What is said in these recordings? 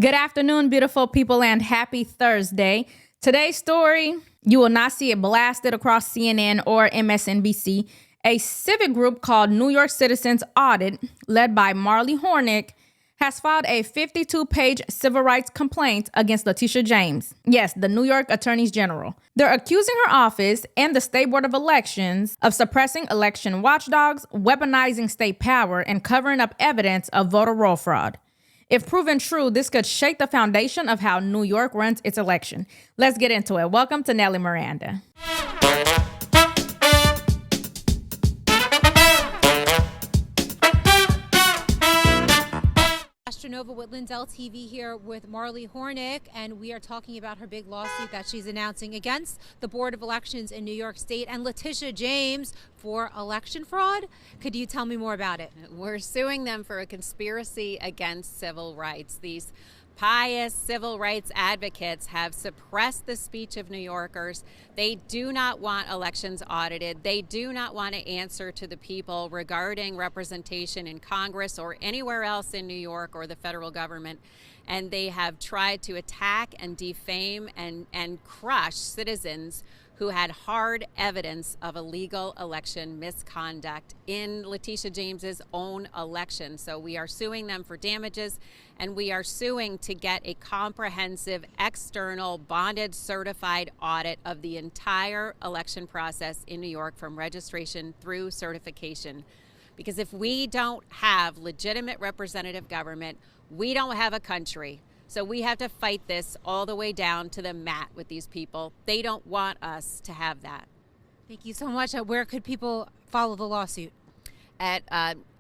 Good afternoon, beautiful people, and happy Thursday. Today's story, you will not see it blasted across CNN or MSNBC. A civic group called New York Citizens Audit, led by Marley Hornick, has filed a 52-page civil rights complaint against Letitia James. Yes, the New York Attorney General. They're accusing her office and the State Board of Elections of suppressing election watchdogs, weaponizing state power, and covering up evidence of voter roll fraud. If proven true, this could shake the foundation of how New York runs its election. Let's get into it. Welcome to Nellie Miranda. Nova with Lindell TV here with Marley Hornick, and we are talking about her big lawsuit that she's announcing against the Board of Elections in New York State and Letitia James for election fraud. Could you tell me more about it? We're suing them for a conspiracy against civil rights. These pious civil rights advocates have suppressed the speech of New Yorkers. They do not want elections audited. They do not want to answer to the people regarding representation in Congress or anywhere else in New York or the federal government. And they have tried to attack and defame and crush citizens who had hard evidence of illegal election misconduct in Letitia James's own election. So we are suing them for damages, and we are suing to get a comprehensive, external, bonded, certified audit of the entire election process in New York from registration through certification. Because if we don't have legitimate representative government, we don't have a country. So we have to fight this all the way down to the mat with these people. They don't want us to have that. Thank you so much. Where could people follow the lawsuit? At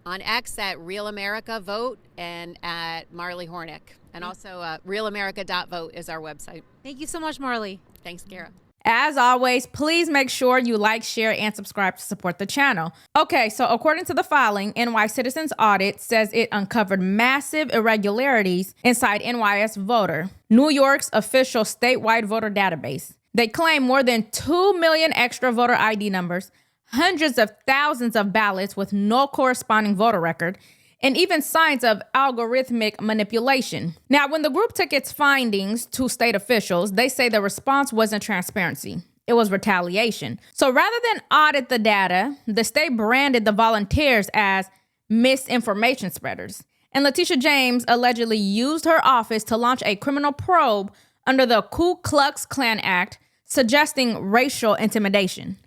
on X at Real America Vote and at Marley Hornick. And also realamerica.vote is our website. Thank you so much, Marley. Thanks, Kara. As always, please make sure you like, share, and subscribe to support the channel. Okay, so according to the filing, NY Citizens Audit says it uncovered massive irregularities inside NYS Voter, New York's official statewide voter database. They claim more than 2 million extra voter ID numbers, hundreds of thousands of ballots with no corresponding voter record, and even signs of algorithmic manipulation. Now, when the group took its findings to state officials, they say the response wasn't transparency. It was retaliation. So rather than audit the data, the state branded the volunteers as misinformation spreaders. And Letitia James allegedly used her office to launch a criminal probe under the Ku Klux Klan Act, suggesting racial intimidation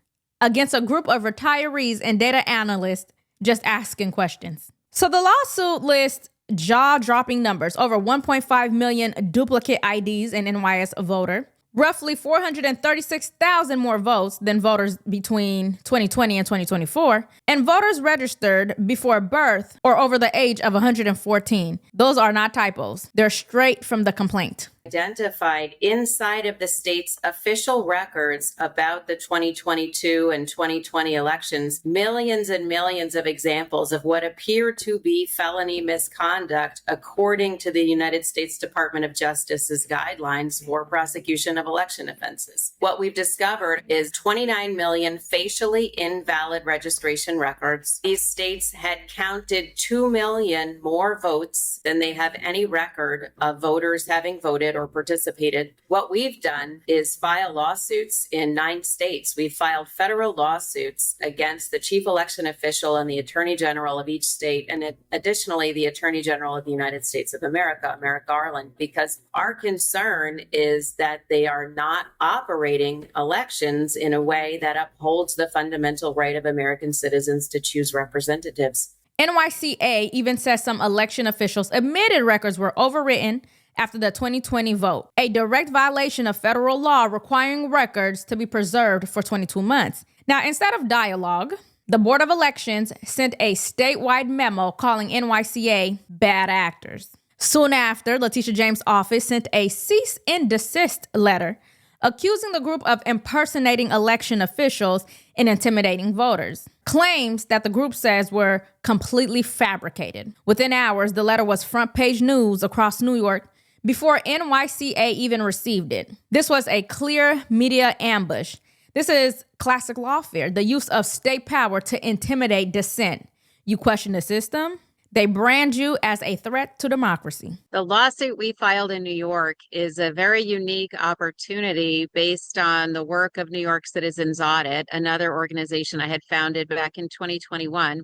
against a group of retirees and data analysts just asking questions. So the lawsuit lists jaw-dropping numbers, over 1.5 million duplicate IDs in NYS Voter, roughly 436,000 more votes than voters between 2020 and 2024, and voters registered before birth or over the age of 114. Those are not typos. They're straight from the complaint. Identified inside of the state's official records about the 2022 and 2020 elections, millions and millions of examples of what appear to be felony misconduct according to the United States Department of Justice's guidelines for prosecution of election offenses. What we've discovered is 29 million facially invalid registration records. These states had counted 2 million more votes than they have any record of voters having voted or participated. What we've done is file lawsuits in 9 states. We've filed federal lawsuits against the chief election official and the attorney general of each state, and additionally, the attorney general of the United States of America, Merrick Garland, because our concern is that they are not operating elections in a way that upholds the fundamental right of American citizens to choose representatives. NYCA even says some election officials admitted records were overwritten after the 2020 vote, a direct violation of federal law requiring records to be preserved for 22 months. Now, instead of dialogue, the Board of Elections sent a statewide memo calling NYCA bad actors. Soon after, Letitia James' office sent a cease and desist letter accusing the group of impersonating election officials and intimidating voters. Claims that the group says were completely fabricated. Within hours, the letter was front page news across New York before NYCA even received it. This was a clear media ambush. This is classic lawfare, the use of state power to intimidate dissent. You question the system? They brand you as a threat to democracy. The lawsuit we filed in New York is a very unique opportunity based on the work of New York Citizens Audit, another organization I had founded back in 2021,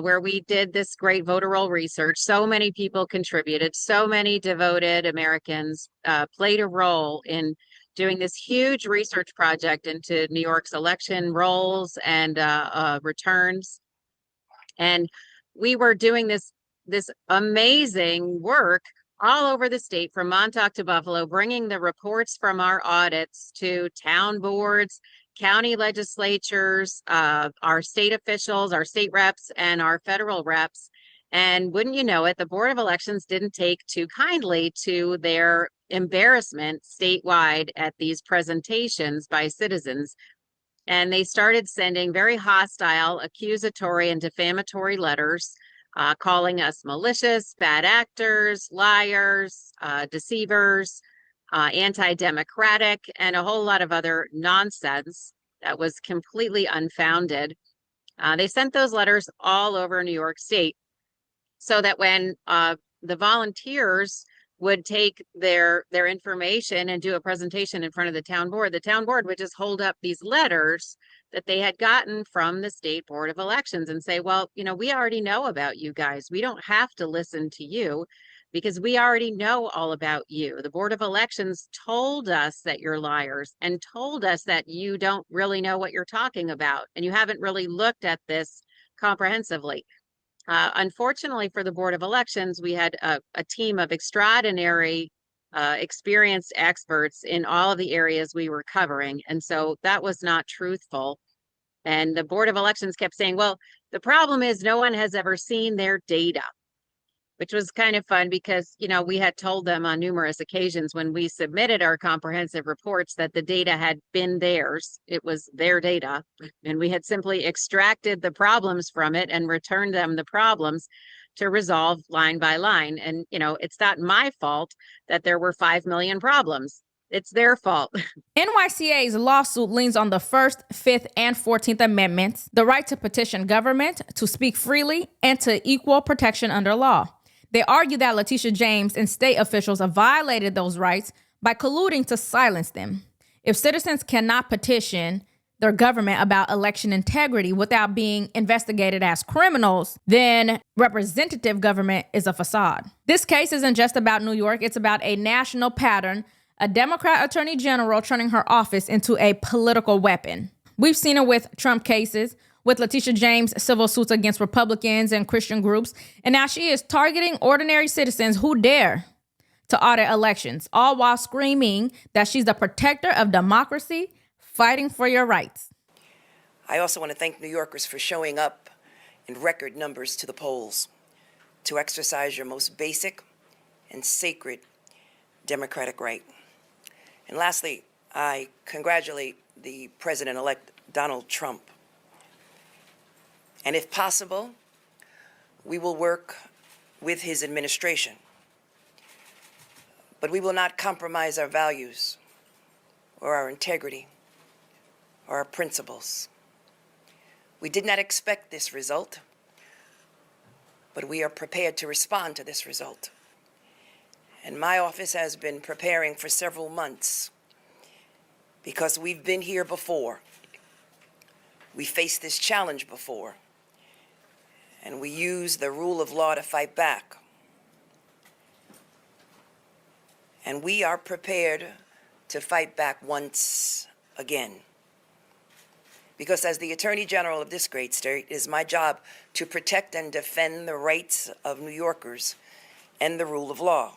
where we did this great voter roll research. So many people contributed, so many devoted Americans played a role in doing this huge research project into New York's election rolls and returns. And we were doing this amazing work all over the state, from Montauk to Buffalo, bringing the reports from our audits to town boards, county legislatures, our state officials, our state reps, and our federal reps. And wouldn't you know it, the Board of Elections didn't take too kindly to their embarrassment statewide at these presentations by citizens. And they started sending very hostile, accusatory, and defamatory letters, calling us malicious, bad actors, liars, deceivers, anti-democratic, and a whole lot of other nonsense that was completely unfounded. They sent those letters all over New York State, so that when the volunteers would take their information and do a presentation in front of the town board would just hold up these letters that they had gotten from the State Board of Elections and say, well, you know, we already know about you guys. We don't have to listen to you because we already know all about you. The Board of Elections told us that you're liars and told us that you don't really know what you're talking about and you haven't really looked at this comprehensively. Unfortunately for the Board of Elections, we had a team of extraordinary, experienced experts in all of the areas we were covering. And so that was not truthful. And the Board of Elections kept saying, well, the problem is no one has ever seen their data, which was kind of fun because, you know, we had told them on numerous occasions when we submitted our comprehensive reports that the data had been theirs. It was their data, and we had simply extracted the problems from it and returned them the problems to resolve line by line. And, you know, it's not my fault that there were 5 million problems. It's their fault. NYCA's lawsuit leans on the First, Fifth, and 14th Amendments, the right to petition government, to speak freely, and to equal protection under law. They argue that Letitia James and state officials have violated those rights by colluding to silence them. If citizens cannot petition their government about election integrity without being investigated as criminals, then representative government is a facade. This case isn't just about New York, it's about a national pattern, a Democrat attorney general turning her office into a political weapon. We've seen it with Trump cases, with Letitia James' civil suits against Republicans and Christian groups, and now she is targeting ordinary citizens who dare to audit elections, all while screaming that she's the protector of democracy, fighting for your rights. I also want to thank New Yorkers for showing up in record numbers to the polls to exercise your most basic and sacred democratic right. And lastly, I congratulate the President-elect Donald Trump. And if possible, we will work with his administration. But we will not compromise our values or our integrity or our principles. We did not expect this result, but we are prepared to respond to this result. And my office has been preparing for several months because we've been here before. We faced this challenge before. And we use the rule of law to fight back. And we are prepared to fight back once again. Because as the Attorney General of this great state, it is my job to protect and defend the rights of New Yorkers and the rule of law.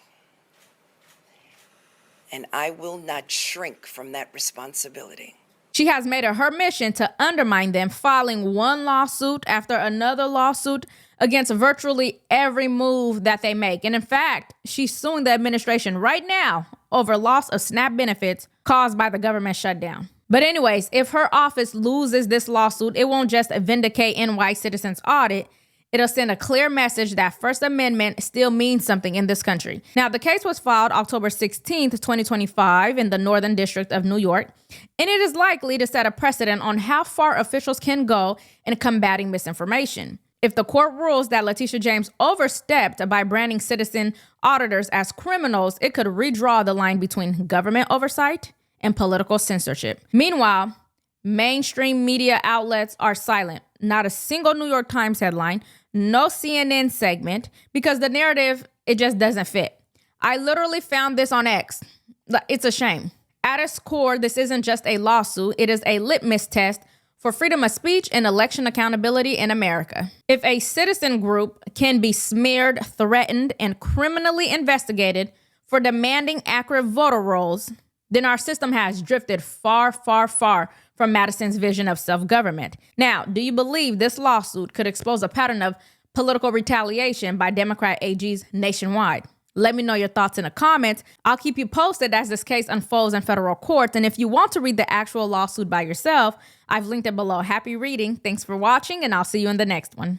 And I will not shrink from that responsibility. She has made it her mission to undermine them, filing one lawsuit after another lawsuit against virtually every move that they make. And in fact, she's suing the administration right now over loss of SNAP benefits caused by the government shutdown. But anyways, if her office loses this lawsuit, it won't just vindicate NY Citizens Audit. It'll send a clear message that First Amendment still means something in this country. Now, the case was filed October 16th, 2025 in the Northern District of New York, and it is likely to set a precedent on how far officials can go in combating misinformation. If the court rules that Letitia James overstepped by branding citizen auditors as criminals, it could redraw the line between government oversight and political censorship. Meanwhile, mainstream media outlets are silent. Not a single New York Times headline, no CNN segment, because the narrative, it just doesn't fit. I literally found this on X. It's a shame. At its core, this isn't just a lawsuit. It is a litmus test for freedom of speech and election accountability in America. If a citizen group can be smeared, threatened, and criminally investigated for demanding accurate voter rolls, then our system has drifted far, far, far from Madison's vision of self-government. Now, do you believe this lawsuit could expose a pattern of political retaliation by Democrat AGs nationwide? Let me know your thoughts in the comments. I'll keep you posted as this case unfolds in federal courts. And if you want to read the actual lawsuit by yourself, I've linked it below. Happy reading. Thanks for watching, and I'll see you in the next one.